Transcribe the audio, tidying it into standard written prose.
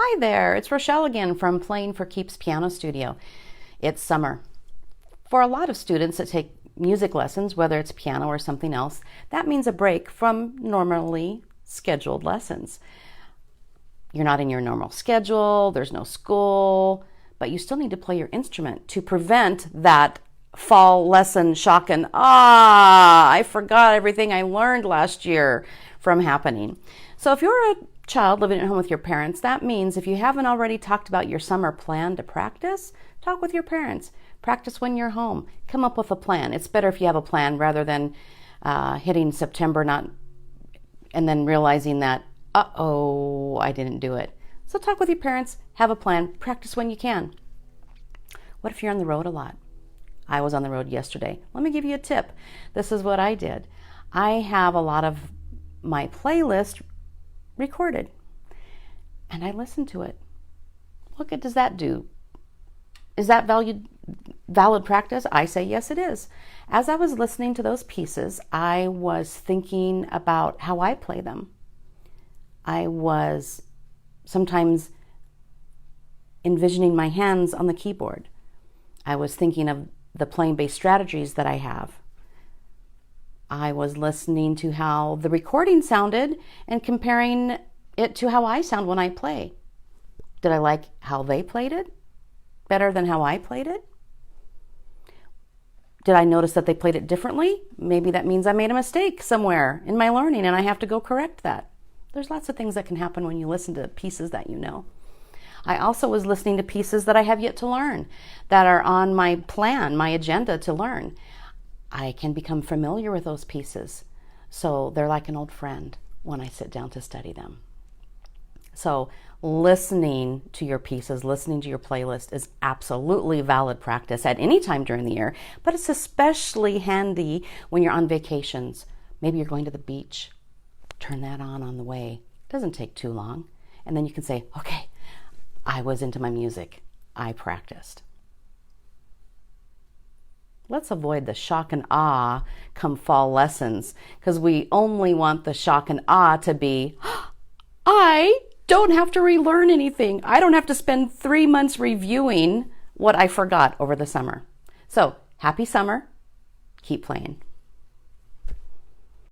Hi there, it's Rochelle again from Playing for Keeps Piano Studio. It's summer. For a lot of students that take music lessons, whether it's piano or something else, that means a break from normally scheduled lessons. You're not in your normal schedule, there's no school, but you still need to play your instrument to prevent that fall lesson shock and I forgot everything I learned last year from happening. So if you're a child living at home with your parents, that means if you haven't already talked about your summer plan to practice, talk with your parents. Practice when you're home. Come up with a plan. It's better if you have a plan rather than hitting September and then realizing that, I didn't do it. So talk with your parents, have a plan, practice when you can. What if you're on the road a lot? I was on the road yesterday. Let me give you a tip. This is what I did. I have a lot of my playlist recorded and I listened to it. What good does that do? Is that valid practice? I say yes, it is. As I was listening to those pieces, I was thinking about how I play them. I was sometimes envisioning my hands on the keyboard. I was thinking of the playing bass strategies that I have. I was listening to how the recording sounded and comparing it to how I sound when I play. Did I like how they played it better than how I played it? Did I notice that they played it differently? Maybe that means I made a mistake somewhere in my learning and I have to go correct that. There's lots of things that can happen when you listen to pieces that you know. I also was listening to pieces that I have yet to learn, that are on my plan, my agenda to learn. I can become familiar with those pieces. So they're like an old friend when I sit down to study them. So listening to your pieces, listening to your playlist is absolutely valid practice at any time during the year, but it's especially handy when you're on vacations. Maybe you're going to the beach. Turn that on the way. It doesn't take too long. And then you can say, okay, I was into my music. I practiced. Let's avoid the shock and awe come fall lessons, because we only want the shock and awe to be, I don't have to relearn anything. I don't have to spend 3 months reviewing what I forgot over the summer. So happy summer. Keep playing.